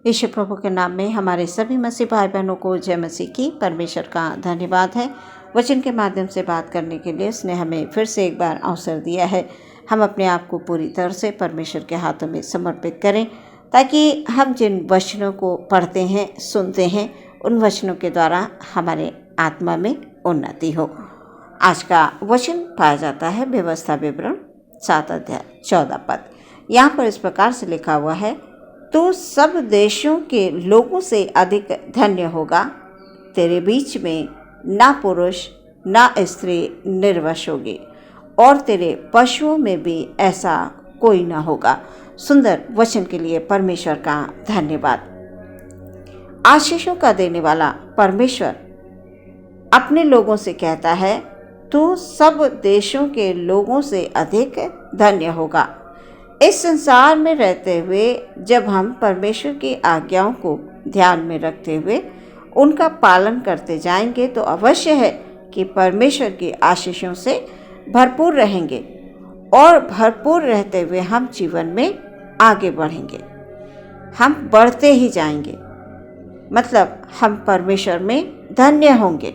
यीशु प्रभु के नाम में हमारे सभी मसीह भाई बहनों को जय मसीह की। परमेश्वर का धन्यवाद है वचन के माध्यम से बात करने के लिए। उसने हमें फिर से एक बार अवसर दिया है। हम अपने आप को पूरी तरह से परमेश्वर के हाथों में समर्पित करें ताकि हम जिन वचनों को पढ़ते हैं, सुनते हैं, उन वचनों के द्वारा हमारे आत्मा में उन्नति हो। आज का वचन पाया जाता है व्यवस्था विवरण 7 अध्याय 14 पद। यहाँ पर इस प्रकार से लिखा हुआ है, तू सब देशों के लोगों से अधिक धन्य होगा, तेरे बीच में ना पुरुष ना स्त्री निर्वश होगी और तेरे पशुओं में भी ऐसा कोई ना होगा। सुंदर वचन के लिए परमेश्वर का धन्यवाद। आशीषों का देने वाला परमेश्वर अपने लोगों से कहता है, तू सब देशों के लोगों से अधिक धन्य होगा। इस संसार में रहते हुए जब हम परमेश्वर की आज्ञाओं को ध्यान में रखते हुए उनका पालन करते जाएंगे तो अवश्य है कि परमेश्वर की आशीषों से भरपूर रहेंगे और भरपूर रहते हुए हम जीवन में आगे बढ़ेंगे। हम बढ़ते ही जाएंगे, मतलब हम परमेश्वर में धन्य होंगे।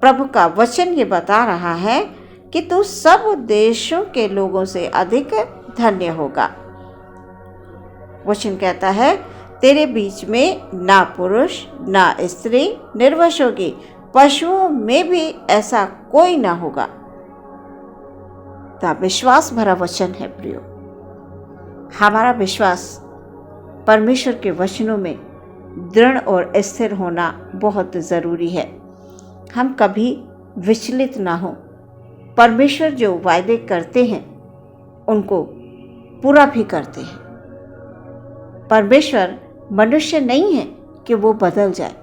प्रभु का वचन ये बता रहा है कि तू सब देशों के लोगों से अधिक धन्य होगा। वचन कहता है, तेरे बीच में ना पुरुष ना स्त्री निर्वश होगी, पशुओं में भी ऐसा कोई ना होगा। तो विश्वास भरा वचन है प्रियो। हमारा विश्वास परमेश्वर के वचनों में दृढ़ और स्थिर होना बहुत ज़रूरी है। हम कभी विचलित ना हो। परमेश्वर जो वायदे करते हैं उनको पूरा भी करते हैं। परमेश्वर मनुष्य नहीं है कि वो बदल जाए।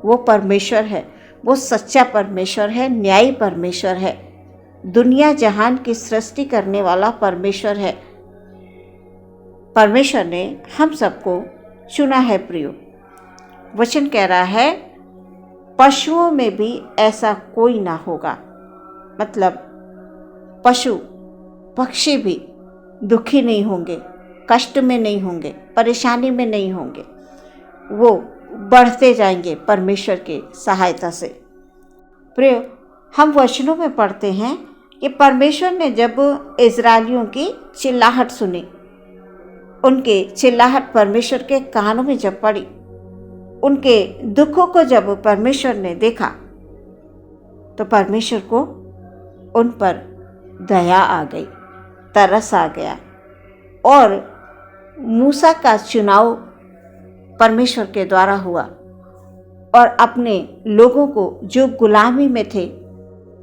वो परमेश्वर है, वो सच्चा परमेश्वर है, न्यायी परमेश्वर है, दुनिया जहान की सृष्टि करने वाला परमेश्वर है। परमेश्वर ने हम सबको चुना है प्रियो। वचन कह रहा है, पशुओं में भी ऐसा कोई ना होगा। मतलब पशु पक्षी भी दुखी नहीं होंगे, कष्ट में नहीं होंगे, परेशानी में नहीं होंगे। वो बढ़ते जाएंगे परमेश्वर की सहायता से। प्रिय, हम वचनों में पढ़ते हैं कि परमेश्वर ने जब इज़राइलियों की चिल्लाहट सुनी, उनके चिल्लाहट परमेश्वर के कानों में जब पड़ी, उनके दुखों को जब परमेश्वर ने देखा तो परमेश्वर को उन पर दया आ गई, तरस आ गया और मूसा का चुनाव परमेश्वर के द्वारा हुआ और अपने लोगों को जो गुलामी में थे,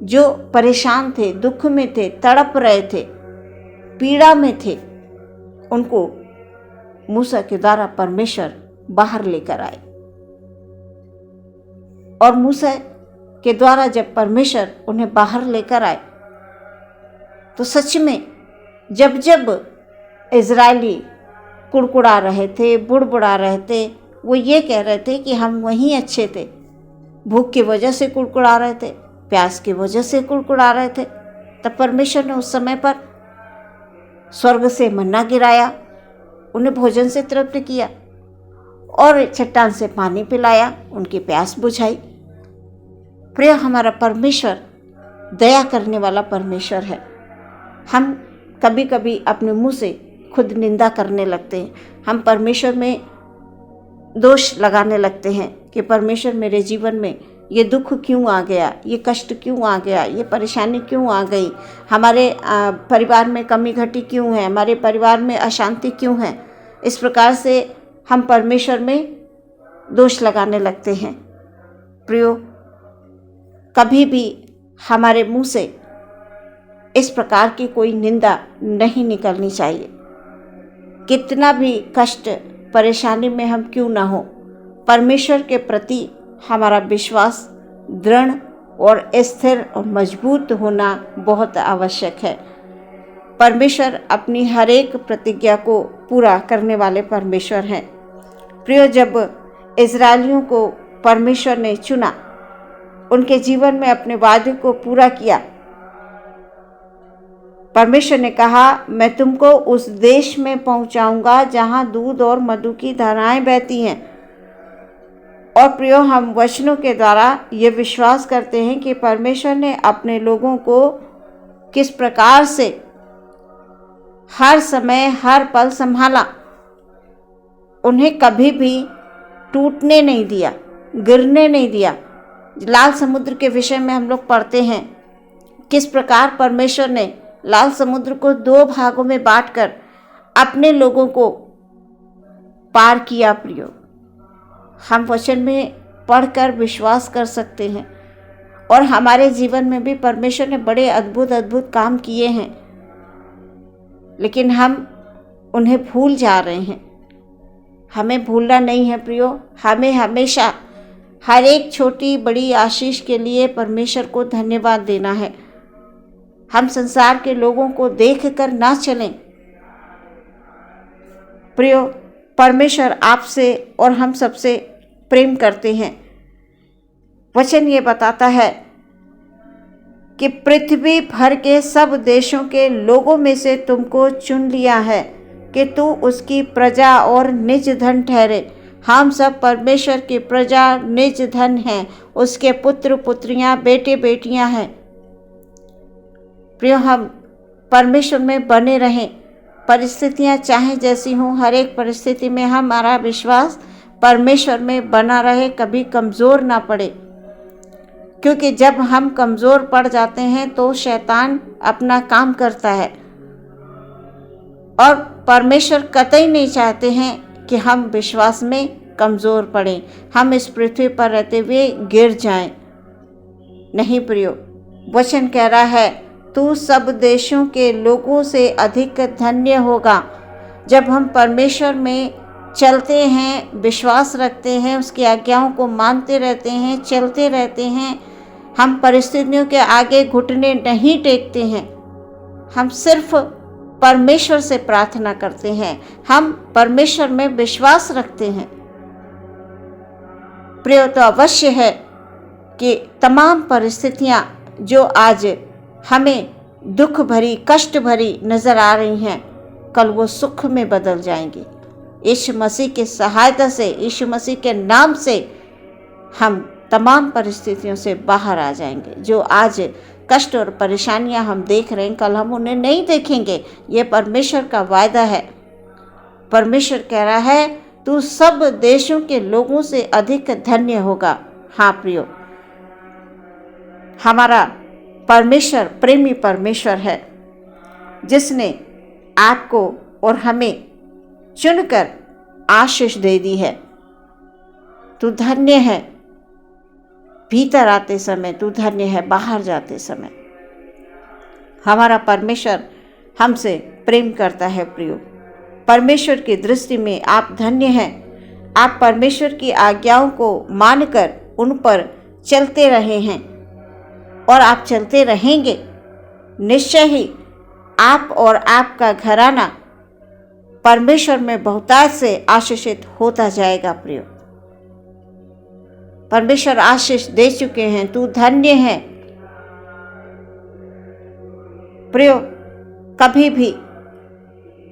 जो परेशान थे, दुख में थे, तड़प रहे थे, पीड़ा में थे, उनको मूसा के द्वारा परमेश्वर बाहर लेकर आए। और मूसा के द्वारा जब परमेश्वर उन्हें बाहर लेकर आए तो सच में जब जब इज़राइली कुड़कुड़ा रहे थे, बुड़बुड़ा रहे थे, वो ये कह रहे थे कि हम वहीं अच्छे थे। भूख की वजह से कुड़कुड़ा रहे थे, प्यास की वजह से कुड़कुड़ा रहे थे। तब परमेश्वर ने उस समय पर स्वर्ग से मन्ना गिराया, उन्हें भोजन से तृप्त किया और चट्टान से पानी पिलाया, उनकी प्यास बुझाई। प्रिय, हमारा परमेश्वर दया करने वाला परमेश्वर है। हम कभी कभी अपने मुंह से खुद निंदा करने लगते हैं। हम परमेश्वर में दोष लगाने लगते हैं कि परमेश्वर मेरे जीवन में ये दुख क्यों आ गया, ये कष्ट क्यों आ गया, ये परेशानी क्यों आ गई, हमारे परिवार में कमी घटी क्यों है, हमारे परिवार में अशांति क्यों है। इस प्रकार से हम परमेश्वर में दोष लगाने लगते हैं। प्रियो, कभी भी हमारे मुंह से इस प्रकार की कोई निंदा नहीं निकलनी चाहिए। कितना भी कष्ट परेशानी में हम क्यों ना हो, परमेश्वर के प्रति हमारा विश्वास दृढ़ और स्थिर और मजबूत होना बहुत आवश्यक है। परमेश्वर अपनी हर एक प्रतिज्ञा को पूरा करने वाले परमेश्वर हैं। प्रिय, जब इज़राइलियों को परमेश्वर ने चुना, उनके जीवन में अपने वादे को पूरा किया, परमेश्वर ने कहा, मैं तुमको उस देश में पहुंचाऊंगा जहां दूध और मधु की धाराएं बहती हैं। और प्रियो, हम वचनों के द्वारा ये विश्वास करते हैं कि परमेश्वर ने अपने लोगों को किस प्रकार से हर समय हर पल संभाला। उन्हें कभी भी टूटने नहीं दिया, गिरने नहीं दिया। लाल समुद्र के विषय में हम लोग पढ़ते हैं किस प्रकार परमेश्वर ने लाल समुद्र को 2 भागों में बांटकर अपने लोगों को पार किया। प्रियो, हम वचन में पढ़कर विश्वास कर सकते हैं और हमारे जीवन में भी परमेश्वर ने बड़े अद्भुत अद्भुत काम किए हैं, लेकिन हम उन्हें भूल जा रहे हैं। हमें भूलना नहीं है प्रियो, हमें हमेशा हर एक छोटी बड़ी आशीष के लिए परमेश्वर को धन्यवाद देना है। हम संसार के लोगों को देखकर ना चलें। प्रियो, परमेश्वर आपसे और हम सबसे प्रेम करते हैं। वचन ये बताता है कि पृथ्वी भर के सब देशों के लोगों में से तुमको चुन लिया है कि तू उसकी प्रजा और निज धन ठहरे। हम सब परमेश्वर की प्रजा, निज धन हैं, उसके पुत्र पुत्रियां, बेटे बेटियां हैं। प्रिय, हम परमेश्वर में बने रहें। परिस्थितियां चाहे जैसी हों, हर एक परिस्थिति में हमारा विश्वास परमेश्वर में बना रहे, कभी कमज़ोर ना पड़े। क्योंकि जब हम कमज़ोर पड़ जाते हैं तो शैतान अपना काम करता है और परमेश्वर कतई नहीं चाहते हैं कि हम विश्वास में कमज़ोर पड़ें, हम इस पृथ्वी पर रहते हुए गिर जाएं। नहीं प्रियो, वचन कह रहा है, तू सब देशों के लोगों से अधिक धन्य होगा। जब हम परमेश्वर में चलते हैं, विश्वास रखते हैं, उसकी आज्ञाओं को मानते रहते हैं, चलते रहते हैं, हम परिस्थितियों के आगे घुटने नहीं टेकते हैं, हम सिर्फ परमेश्वर से प्रार्थना करते हैं, हम परमेश्वर में विश्वास रखते हैं। प्रिय, तो अवश्य है कि तमाम परिस्थितियां जो आज हमें दुख भरी, कष्ट भरी नजर आ रही हैं, कल वो सुख में बदल जाएंगी। यीशु मसीह की सहायता से, यीशु मसीह के नाम से हम तमाम परिस्थितियों से बाहर आ जाएंगे। जो आज कष्ट और परेशानियां हम देख रहे हैं, कल हम उन्हें नहीं देखेंगे। ये परमेश्वर का वायदा है। परमेश्वर कह रहा है, तू सब देशों के लोगों से अधिक धन्य होगा। हाँ प्रियो, हमारा परमेश्वर प्रेमी परमेश्वर है, जिसने आपको और हमें चुनकर आशीष दे दी है। तू धन्य है, भीतर आते समय तू धन्य है, बाहर जाते समय। हमारा परमेश्वर हमसे प्रेम करता है। प्रियो, परमेश्वर की दृष्टि में आप धन्य हैं। आप परमेश्वर की आज्ञाओं को मानकर उन पर चलते रहे हैं और आप चलते रहेंगे। निश्चय ही आप और आपका घराना परमेश्वर में बहुतायत से आशीषित होता जाएगा। प्रियो, परमेश्वर आशीष दे चुके हैं, तू धन्य है। प्रियो, कभी भी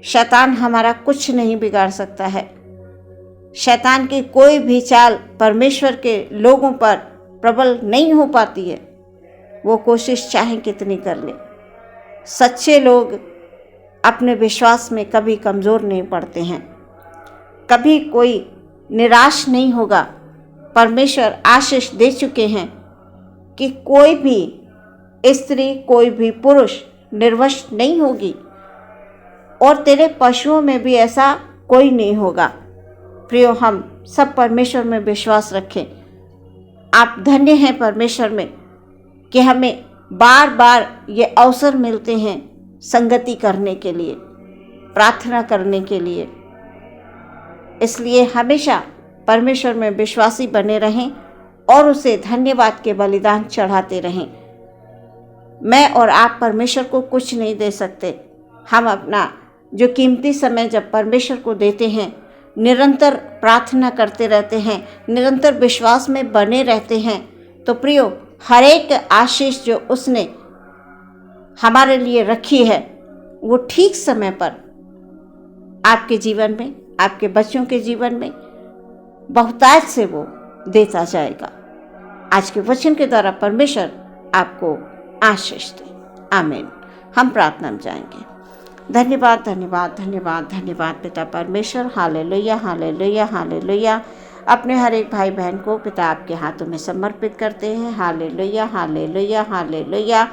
शैतान हमारा कुछ नहीं बिगाड़ सकता है। शैतान की कोई भी चाल परमेश्वर के लोगों पर प्रबल नहीं हो पाती है, वो कोशिश चाहे कितनी कर ले। सच्चे लोग अपने विश्वास में कभी कमज़ोर नहीं पड़ते हैं, कभी कोई निराश नहीं होगा। परमेश्वर आशीष दे चुके हैं कि कोई भी स्त्री, कोई भी पुरुष निर्वंश नहीं होगी और तेरे पशुओं में भी ऐसा कोई नहीं होगा। प्रियो, हम सब परमेश्वर में विश्वास रखें। आप धन्य हैं परमेश्वर में कि हमें बार बार ये अवसर मिलते हैं संगति करने के लिए, प्रार्थना करने के लिए। इसलिए हमेशा परमेश्वर में विश्वासी बने रहें और उसे धन्यवाद के बलिदान चढ़ाते रहें। मैं और आप परमेश्वर को कुछ नहीं दे सकते। हम अपना जो कीमती समय जब परमेश्वर को देते हैं, निरंतर प्रार्थना करते रहते हैं, निरंतर विश्वास में बने रहते हैं, तो प्रियो, हर एक आशीष जो उसने हमारे लिए रखी है वो ठीक समय पर आपके जीवन में, आपके बच्चों के जीवन में बहुतायत से वो देता जाएगा। आज के वचन के द्वारा परमेश्वर आपको आशीष दे। आमीन। हम प्रार्थना में जाएंगे। धन्यवाद धन्यवाद धन्यवाद धन्यवाद पिता परमेश्वर। Hallelujah hallelujah hallelujah. अपने हर एक भाई बहन को पिता आपके हाथों में समर्पित करते हैं। Hallelujah hallelujah hallelujah.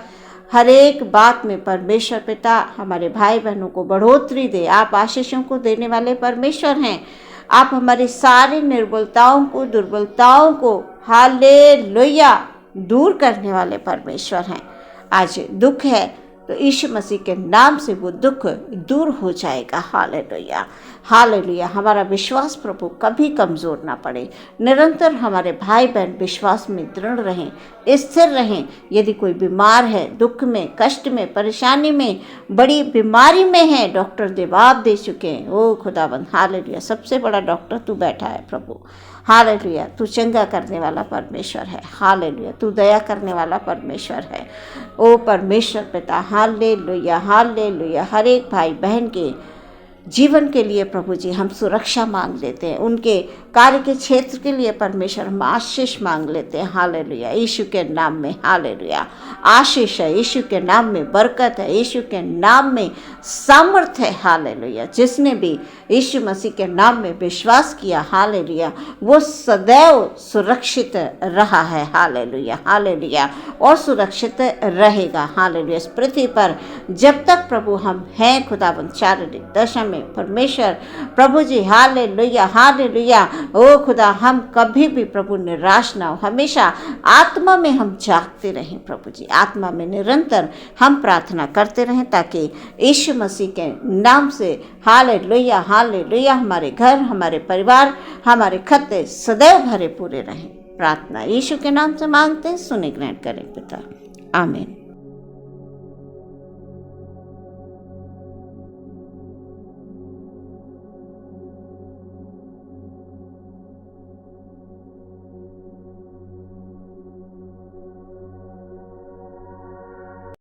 हर एक बात में परमेश्वर पिता हमारे भाई बहनों को बढ़ोतरी दे। आप आशीषों को देने वाले परमेश्वर हैं। आप हमारी सारी निर्बलताओं को, दुर्बलताओं को हालेलुया दूर करने वाले परमेश्वर हैं। आज दुख है तो यीशु मसीह के नाम से वो दुख दूर हो जाएगा। Hallelujah hallelujah. हमारा विश्वास प्रभु कभी कमज़ोर ना पड़े। निरंतर हमारे भाई बहन विश्वास में दृढ़ रहें, स्थिर रहें। यदि कोई बीमार है, दुख में, कष्ट में, परेशानी में, बड़ी बीमारी में है, डॉक्टर जवाब दे चुके हैं। ओ खुदाबंद हालेलुया। सबसे बड़ा डॉक्टर तू बैठा है प्रभु। हालेलुया। तू चंगा करने वाला परमेश्वर है। हालेलुया। तू दया करने वाला परमेश्वर है। ओ परमेश्वर पिता हालेलुया हालेलुया। हर एक भाई बहन के जीवन के लिए प्रभु जी हम सुरक्षा मांग लेते हैं। उनके कार्य के क्षेत्र के लिए परमेश्वर हम आशीष मांग लेते हैं। हालेलुया। यीशु के नाम में हालेलुया आशीष है। यीशु के नाम में बरकत है। यीशु के नाम में सामर्थ है। हालेलुया। जिसने भी यीशु मसीह के नाम में विश्वास किया, हालेलुया, वो सदैव सुरक्षित रहा है। Hallelujah hallelujah. और सुरक्षित रहेगा। हालेलुया। इस पृथ्वी पर जब तक प्रभु हम हैं खुदाबंद शारीरिक दशा में परमेश्वर प्रभु जी हालेलुया हालेलुया। ओ खुदा हम कभी भी प्रभु निराश ना हो। हमेशा आत्मा में हम जागते रहें प्रभु जी। आत्मा में निरंतर हम प्रार्थना करते रहें ताकि यीशु मसीह के नाम से हालेलुया हालेलुया हमारे घर, हमारे परिवार, हमारे खत्ते सदैव भरे पूरे रहें। प्रार्थना यीशु के नाम से मांगते हैं, सुने ग्रहण करें पिता। आमीन।